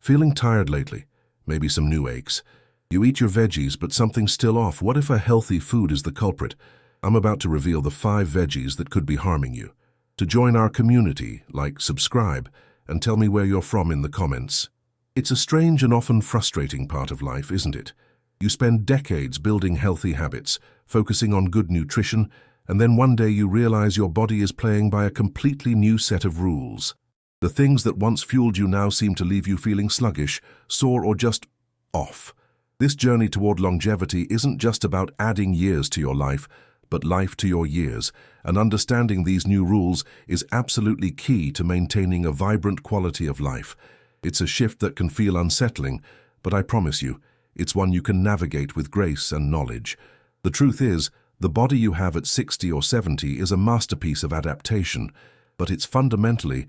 Feeling tired lately? Maybe some new aches. You eat your veggies, but something's still off. What if a healthy food is the culprit? I'm about to reveal the 5 veggies that could be harming you. To join our community, like, subscribe, and tell me where you're from in the comments. It's a strange and often frustrating part of life, isn't it? You spend decades building healthy habits, focusing on good nutrition, and then one day you realize your body is playing by a completely new set of rules. The things that once fueled you now seem to leave you feeling sluggish, sore, or just off. This journey toward longevity isn't just about adding years to your life, but life to your years, and understanding these new rules is absolutely key to maintaining a vibrant quality of life. It's a shift that can feel unsettling, but I promise you, it's one you can navigate with grace and knowledge. The truth is, the body you have at 60 or 70 is a masterpiece of adaptation, but it's fundamentally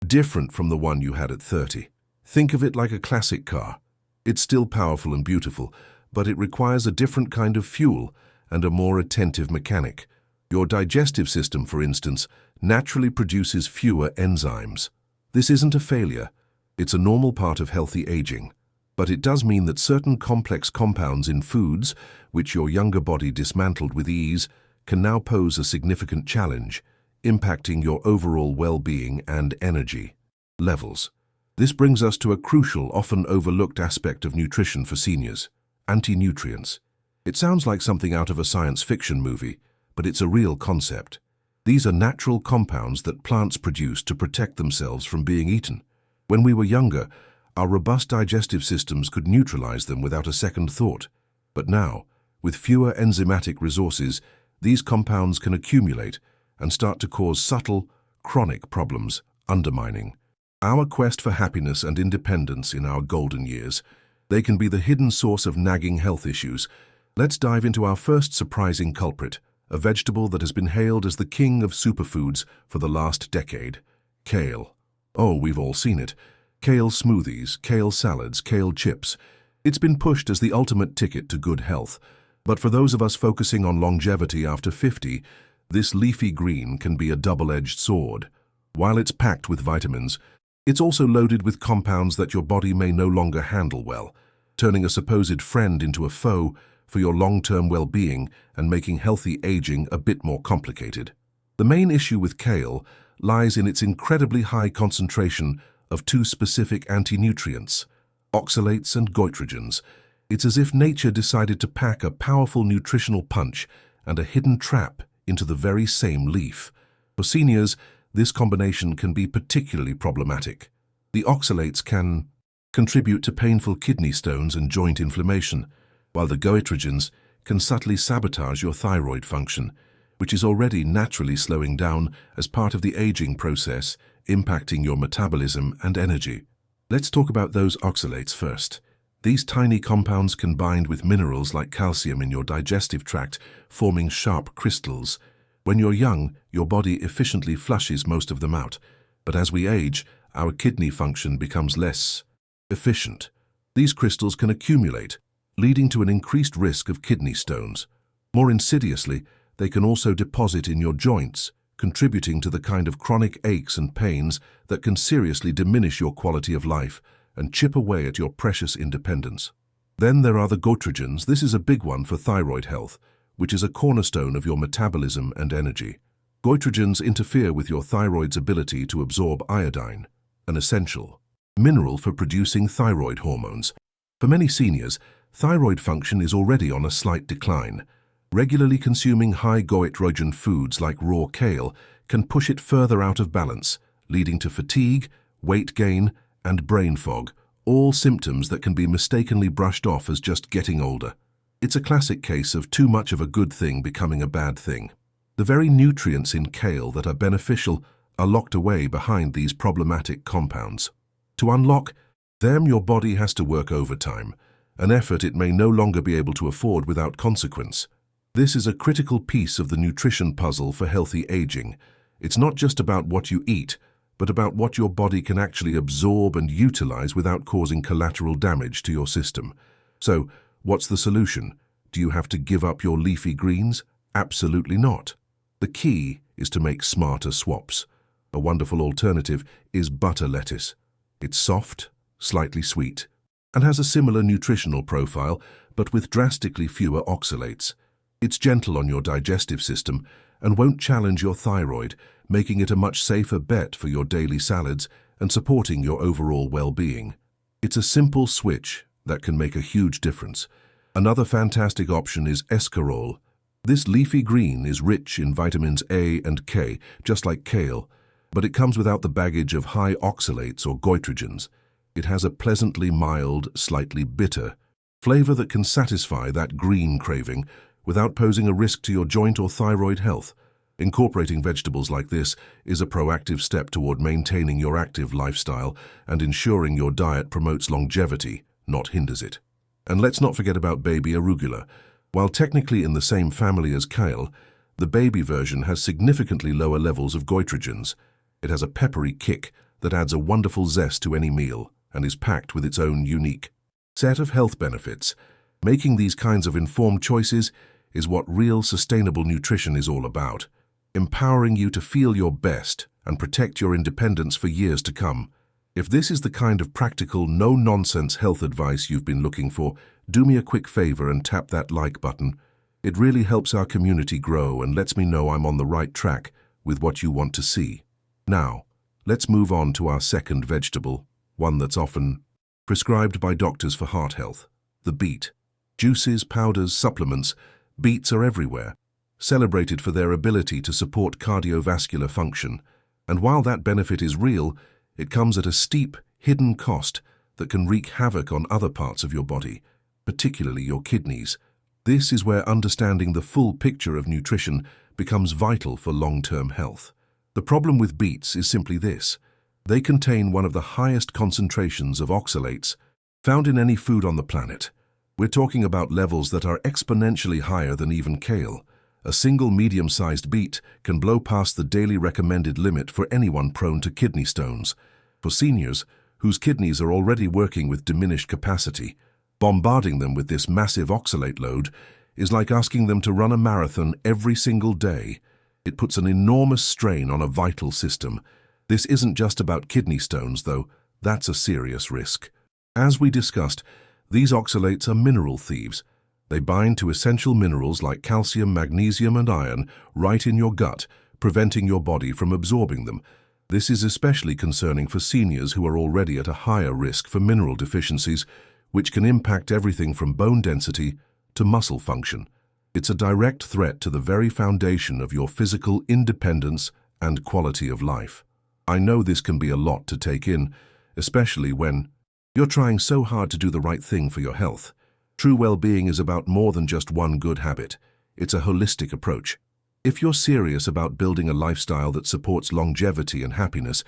different from the one you had at 30. Think of it like a classic car. It's still powerful and beautiful, but it requires a different kind of fuel and a more attentive mechanic. Your digestive system, for instance, naturally produces fewer enzymes. This isn't a failure. It's a normal part of healthy aging. But it does mean that certain complex compounds in foods, which your younger body dismantled with ease, can now pose a significant challenge, impacting your overall well-being and energy levels. This brings us to a crucial, often overlooked aspect of nutrition for seniors: anti-nutrients. It sounds like something out of a science fiction movie, but it's a real concept. These are natural compounds that plants produce to protect themselves from being eaten. When we were younger, our robust digestive systems could neutralize them without a second thought. But now, with fewer enzymatic resources, these compounds can accumulate and start to cause subtle, chronic problems, undermining our quest for happiness and independence in our golden years. They can be the hidden source of nagging health issues. Let's dive into our first surprising culprit, a vegetable that has been hailed as the king of superfoods for the last decade: kale. Oh, we've all seen it. Kale smoothies, kale salads, kale chips. It's been pushed as the ultimate ticket to good health. But for those of us focusing on longevity after 50, this leafy green can be a double-edged sword. While it's packed with vitamins, it's also loaded with compounds that your body may no longer handle well, turning a supposed friend into a foe for your long-term well-being and making healthy aging a bit more complicated. The main issue with kale lies in its incredibly high concentration of 2 specific anti-nutrients, oxalates and goitrogens. It's as if nature decided to pack a powerful nutritional punch and a hidden trap into the very same leaf. For seniors, this combination can be particularly problematic. The oxalates can contribute to painful kidney stones and joint inflammation, while the goitrogens can subtly sabotage your thyroid function, which is already naturally slowing down as part of the aging process, impacting your metabolism and energy. Let's talk about those oxalates first. These tiny compounds can bind with minerals like calcium in your digestive tract, forming sharp crystals. When you're young, your body efficiently flushes most of them out, but as we age, our kidney function becomes less efficient. These crystals can accumulate, leading to an increased risk of kidney stones. More insidiously, they can also deposit in your joints, contributing to the kind of chronic aches and pains that can seriously diminish your quality of life and chip away at your precious independence. Then there are the goitrogens. This is a big one for thyroid health, which is a cornerstone of your metabolism and energy. Goitrogens interfere with your thyroid's ability to absorb iodine, an essential mineral for producing thyroid hormones. For many seniors, thyroid function is already on a slight decline. Regularly consuming high goitrogen foods like raw kale can push it further out of balance, leading to fatigue, weight gain, and brain fog, all symptoms that can be mistakenly brushed off as just getting older. It's a classic case of too much of a good thing becoming a bad thing. The very nutrients in kale that are beneficial are locked away behind these problematic compounds. To unlock them, your body has to work overtime, an effort it may no longer be able to afford without consequence. This is a critical piece of the nutrition puzzle for healthy aging. It's not just about what you eat, but about what your body can actually absorb and utilize without causing collateral damage to your system. So, what's the solution? Do you have to give up your leafy greens? Absolutely not. The key is to make smarter swaps. A wonderful alternative is butter lettuce. It's soft, slightly sweet, and has a similar nutritional profile, but with drastically fewer oxalates. It's gentle on your digestive system and won't challenge your thyroid, making it a much safer bet for your daily salads and supporting your overall well-being. It's a simple switch that can make a huge difference. Another fantastic option is escarole. This leafy green is rich in vitamins A and K, just like kale, but it comes without the baggage of high oxalates or goitrogens. It has a pleasantly mild, slightly bitter flavor that can satisfy that green craving without posing a risk to your joint or thyroid health. Incorporating vegetables like this is a proactive step toward maintaining your active lifestyle and ensuring your diet promotes longevity, not hinders it. And let's not forget about baby arugula. While technically in the same family as kale, the baby version has significantly lower levels of goitrogens. It has a peppery kick that adds a wonderful zest to any meal and is packed with its own unique set of health benefits. Making these kinds of informed choices is what real sustainable nutrition is all about, empowering you to feel your best and protect your independence for years to come. If this is the kind of practical, no-nonsense health advice you've been looking for, do me a quick favor and tap that like button. It really helps our community grow and lets me know I'm on the right track with what you want to see. Now, let's move on to our second vegetable, one that's often prescribed by doctors for heart health, the beet. Juices, powders, supplements, beets are everywhere, celebrated for their ability to support cardiovascular function. And while that benefit is real, it comes at a steep, hidden cost that can wreak havoc on other parts of your body, particularly your kidneys. This is where understanding the full picture of nutrition becomes vital for long-term health. The problem with beets is simply this: they contain one of the highest concentrations of oxalates found in any food on the planet. We're talking about levels that are exponentially higher than even kale. A single medium-sized beet can blow past the daily recommended limit for anyone prone to kidney stones. For seniors, whose kidneys are already working with diminished capacity, bombarding them with this massive oxalate load is like asking them to run a marathon every single day. It puts an enormous strain on a vital system. This isn't just about kidney stones, though. That's a serious risk. As we discussed, these oxalates are mineral thieves. They bind to essential minerals like calcium, magnesium, and iron right in your gut, preventing your body from absorbing them. This is especially concerning for seniors who are already at a higher risk for mineral deficiencies, which can impact everything from bone density to muscle function. It's a direct threat to the very foundation of your physical independence and quality of life. I know this can be a lot to take in, especially when you're trying so hard to do the right thing for your health. True well-being is about more than just one good habit. It's a holistic approach. If you're serious about building a lifestyle that supports longevity and happiness,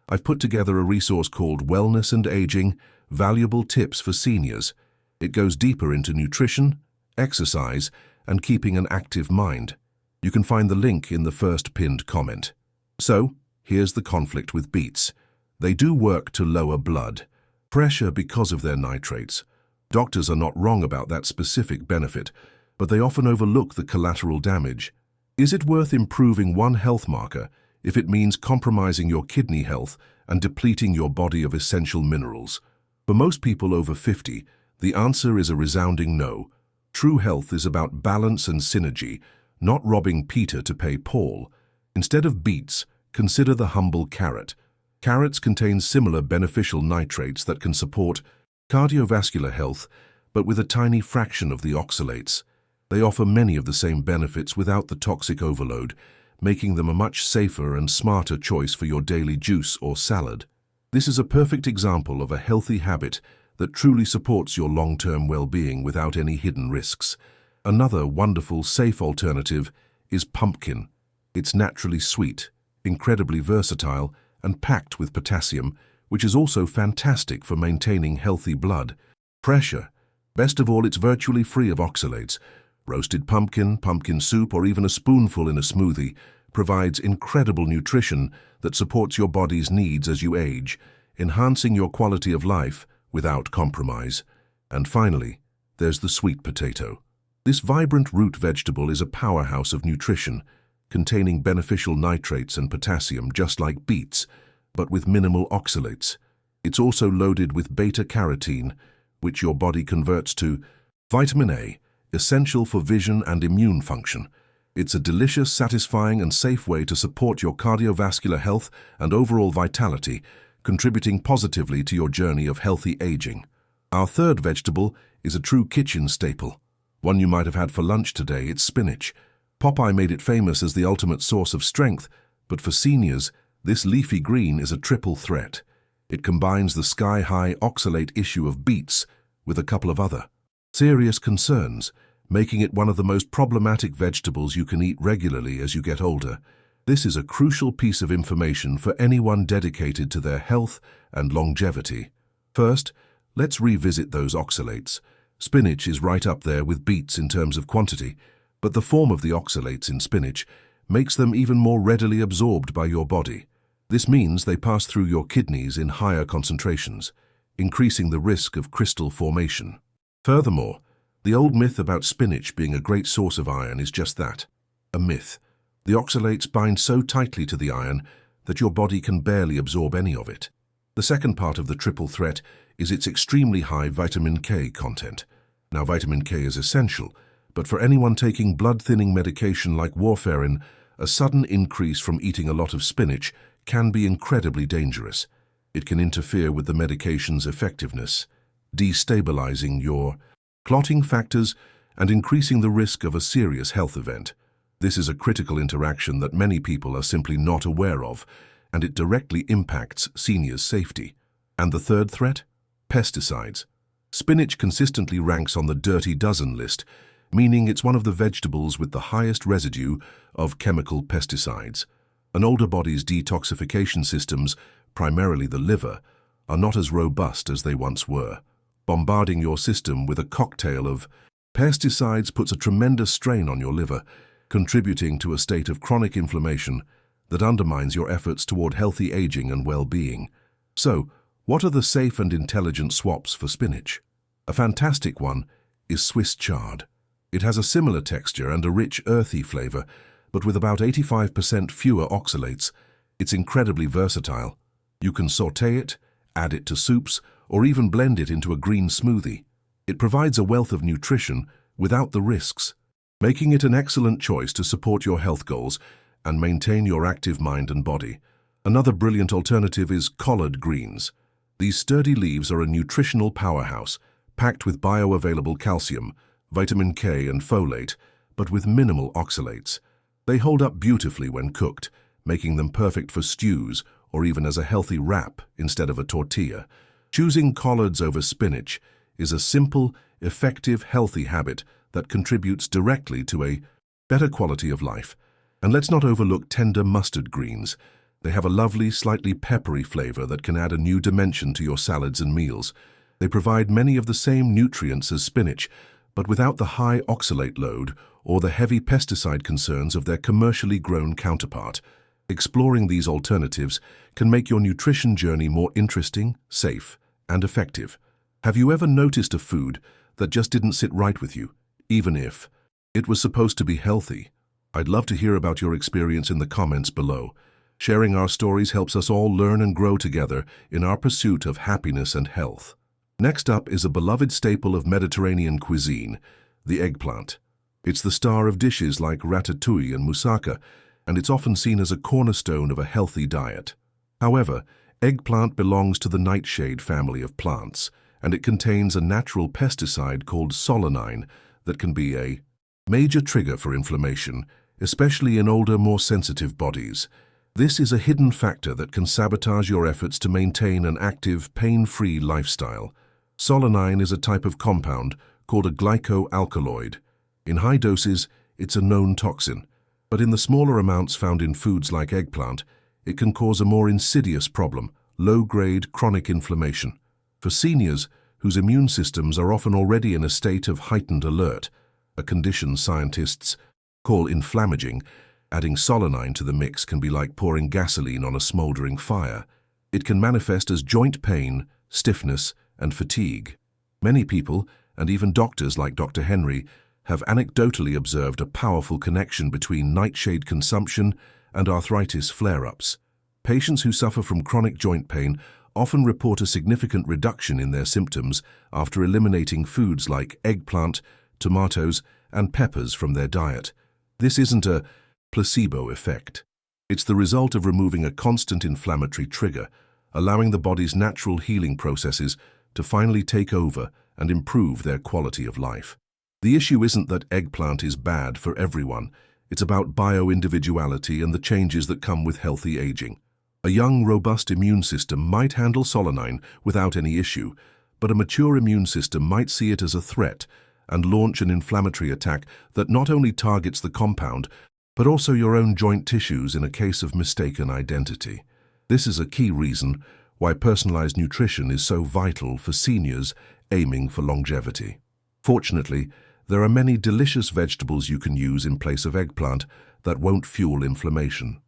I've put together a resource called Wellness and Aging: Valuable Tips for Seniors. It goes deeper into nutrition, exercise, and keeping an active mind. You can find the link in the first pinned comment. So, here's the conflict with beets. They do work to lower blood pressure because of their nitrates. Doctors are not wrong about that specific benefit, but they often overlook the collateral damage. Is it worth improving one health marker if it means compromising your kidney health and depleting your body of essential minerals? For most people over 50, the answer is a resounding no. True health is about balance and synergy, not robbing Peter to pay Paul. Instead of beets, consider the humble carrot. Carrots contain similar beneficial nitrates that can support cardiovascular health, but with a tiny fraction of the oxalates. They offer many of the same benefits without the toxic overload, making them a much safer and smarter choice for your daily juice or salad. This is a perfect example of a healthy habit that truly supports your long-term well-being without any hidden risks. Another wonderful, safe alternative is pumpkin. It's naturally sweet, incredibly versatile, and packed with potassium, which is also fantastic for maintaining healthy blood pressure. Best of all, it's virtually free of oxalates. Roasted pumpkin, pumpkin soup, or even a spoonful in a smoothie provides incredible nutrition that supports your body's needs as you age, enhancing your quality of life without compromise. And finally, there's the sweet potato. This vibrant root vegetable is a powerhouse of nutrition, containing beneficial nitrates and potassium just like beets, but with minimal oxalates. It's also loaded with beta-carotene, which your body converts to vitamin A, essential for vision and immune function. It's a delicious, satisfying, and safe way to support your cardiovascular health and overall vitality, contributing positively to your journey of healthy aging. Our third vegetable is a true kitchen staple. One you might have had for lunch today, it's spinach. Popeye made it famous as the ultimate source of strength, but for seniors, this leafy green is a triple threat. It combines the sky-high oxalate issue of beets with a couple of other serious concerns, making it one of the most problematic vegetables you can eat regularly as you get older. This is a crucial piece of information for anyone dedicated to their health and longevity. First, let's revisit those oxalates. Spinach is right up there with beets in terms of quantity, but the form of the oxalates in spinach makes them even more readily absorbed by your body. This means they pass through your kidneys in higher concentrations, increasing the risk of crystal formation. Furthermore, the old myth about spinach being a great source of iron is just that, a myth. The oxalates bind so tightly to the iron that your body can barely absorb any of it. The second part of the triple threat is its extremely high vitamin K content. Now, vitamin K is essential, but for anyone taking blood-thinning medication like warfarin, a sudden increase from eating a lot of spinach can be incredibly dangerous. It can interfere with the medication's effectiveness, destabilizing your clotting factors and increasing the risk of a serious health event. This is a critical interaction that many people are simply not aware of, and it directly impacts seniors' safety. And the third threat? Pesticides. Spinach consistently ranks on the dirty dozen list, meaning it's one of the vegetables with the highest residue of chemical pesticides. An older body's detoxification systems, primarily the liver, are not as robust as they once were. Bombarding your system with a cocktail of pesticides puts a tremendous strain on your liver, contributing to a state of chronic inflammation that undermines your efforts toward healthy aging and well-being. So, what are the safe and intelligent swaps for spinach? A fantastic one is Swiss chard. It has a similar texture and a rich, earthy flavor, but with about 85% fewer oxalates. It's incredibly versatile. You can sauté it, add it to soups, or even blend it into a green smoothie. It provides a wealth of nutrition without the risks, making it an excellent choice to support your health goals and maintain your active mind and body. Another brilliant alternative is collard greens. These sturdy leaves are a nutritional powerhouse, packed with bioavailable calcium, vitamin K and folate, but with minimal oxalates. They hold up beautifully when cooked, making them perfect for stews or even as a healthy wrap instead of a tortilla. Choosing collards over spinach is a simple, effective, healthy habit that contributes directly to a better quality of life. And let's not overlook tender mustard greens. They have a lovely, slightly peppery flavor that can add a new dimension to your salads and meals. They provide many of the same nutrients as spinach, but without the high oxalate load or the heavy pesticide concerns of their commercially grown counterpart. Exploring these alternatives can make your nutrition journey more interesting, safe, and effective. Have you ever noticed a food that just didn't sit right with you, even if it was supposed to be healthy? I'd love to hear about your experience in the comments below. Sharing our stories helps us all learn and grow together in our pursuit of happiness and health. Next up is a beloved staple of Mediterranean cuisine, the eggplant. It's the star of dishes like ratatouille and moussaka, and it's often seen as a cornerstone of a healthy diet. However, eggplant belongs to the nightshade family of plants, and it contains a natural pesticide called solanine that can be a major trigger for inflammation, especially in older, more sensitive bodies. This is a hidden factor that can sabotage your efforts to maintain an active, pain-free lifestyle. Solanine is a type of compound called a glycoalkaloid. In high doses, it's a known toxin, but in the smaller amounts found in foods like eggplant, it can cause a more insidious problem, low-grade chronic inflammation. For seniors, whose immune systems are often already in a state of heightened alert, a condition scientists call inflammaging, adding solanine to the mix can be like pouring gasoline on a smoldering fire. It can manifest as joint pain, stiffness, and fatigue. Many people, and even doctors like Dr. Henry, have anecdotally observed a powerful connection between nightshade consumption and arthritis flare-ups. Patients who suffer from chronic joint pain often report a significant reduction in their symptoms after eliminating foods like eggplant, tomatoes, and peppers from their diet. This isn't a placebo effect. It's the result of removing a constant inflammatory trigger, allowing the body's natural healing processes to finally take over and improve their quality of life. The issue isn't that eggplant is bad for everyone. It's about bio-individuality and the changes that come with healthy aging. A young, robust immune system might handle solanine without any issue, but a mature immune system might see it as a threat and launch an inflammatory attack that not only targets the compound, but also your own joint tissues in a case of mistaken identity. This is a key reason why personalized nutrition is so vital for seniors aiming for longevity. Fortunately, there are many delicious vegetables you can use in place of eggplant that won't fuel inflammation.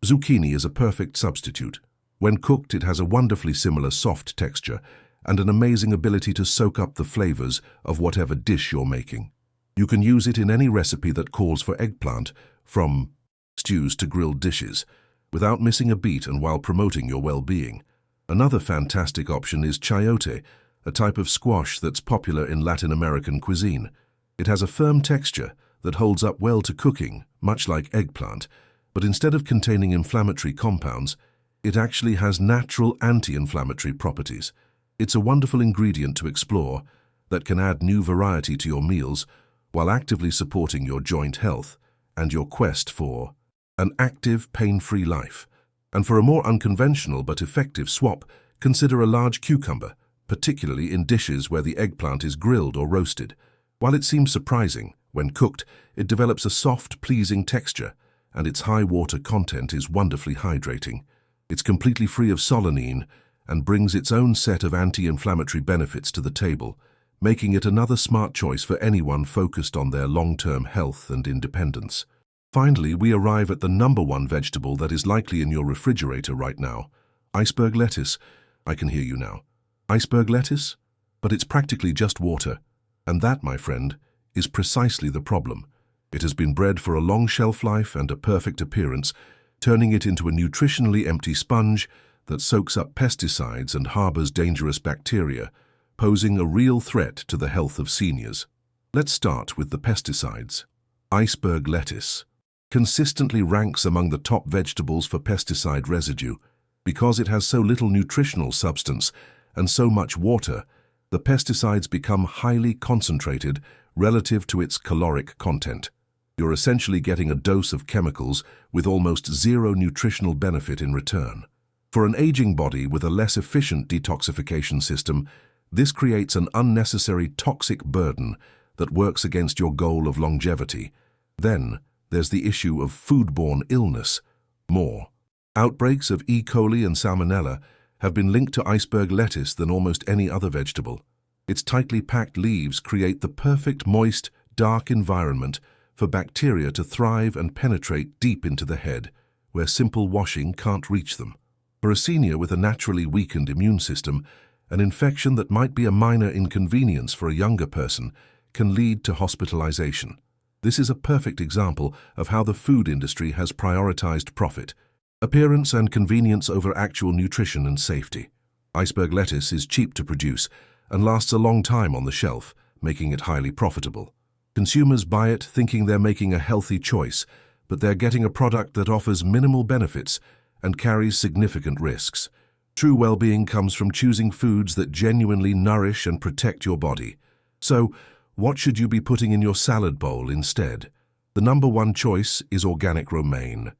Zucchini is a perfect substitute. When cooked, it has a wonderfully similar soft texture and an amazing ability to soak up the flavors of whatever dish you're making. You can use it in any recipe that calls for eggplant, from stews to grilled dishes, without missing a beat and while promoting your well-being. Another fantastic option is chayote, a type of squash that's popular in Latin American cuisine. It has a firm texture that holds up well to cooking, much like eggplant, but instead of containing inflammatory compounds, it actually has natural anti-inflammatory properties. It's a wonderful ingredient to explore that can add new variety to your meals while actively supporting your joint health and your quest for an active, pain-free life. And for a more unconventional but effective swap, consider a large cucumber, particularly in dishes where the eggplant is grilled or roasted. While it seems surprising, when cooked, it develops a soft, pleasing texture, and its high water content is wonderfully hydrating. It's completely free of solanine and brings its own set of anti-inflammatory benefits to the table, making it another smart choice for anyone focused on their long-term health and independence. Finally, we arrive at the #1 vegetable that is likely in your refrigerator right now: iceberg lettuce. I can hear you now. Iceberg lettuce? But it's practically just water. And that, my friend, is precisely the problem. It has been bred for a long shelf life and a perfect appearance, turning it into a nutritionally empty sponge that soaks up pesticides and harbors dangerous bacteria, posing a real threat to the health of seniors. Let's start with the pesticides. Iceberg lettuce consistently ranks among the top vegetables for pesticide residue. Because it has so little nutritional substance and so much water, the pesticides become highly concentrated relative to its caloric content. You're essentially getting a dose of chemicals with almost zero nutritional benefit in return. For an aging body with a less efficient detoxification system, this creates an unnecessary toxic burden that works against your goal of longevity. Then, there's the issue of foodborne illness. More outbreaks of E. coli and Salmonella have been linked to iceberg lettuce than almost any other vegetable. Its tightly packed leaves create the perfect moist, dark environment for bacteria to thrive and penetrate deep into the head, where simple washing can't reach them. For a senior with a naturally weakened immune system, an infection that might be a minor inconvenience for a younger person can lead to hospitalization. This is a perfect example of how the food industry has prioritized profit, appearance and convenience over actual nutrition and safety. Iceberg lettuce is cheap to produce and lasts a long time on the shelf, making it highly profitable. Consumers buy it thinking they're making a healthy choice, but they're getting a product that offers minimal benefits and carries significant risks. True well-being comes from choosing foods that genuinely nourish and protect your body. So, what should you be putting in your salad bowl instead? The #1 choice is organic romaine.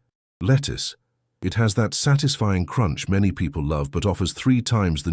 Lettuce. It has that satisfying crunch many people love but offers 3 times the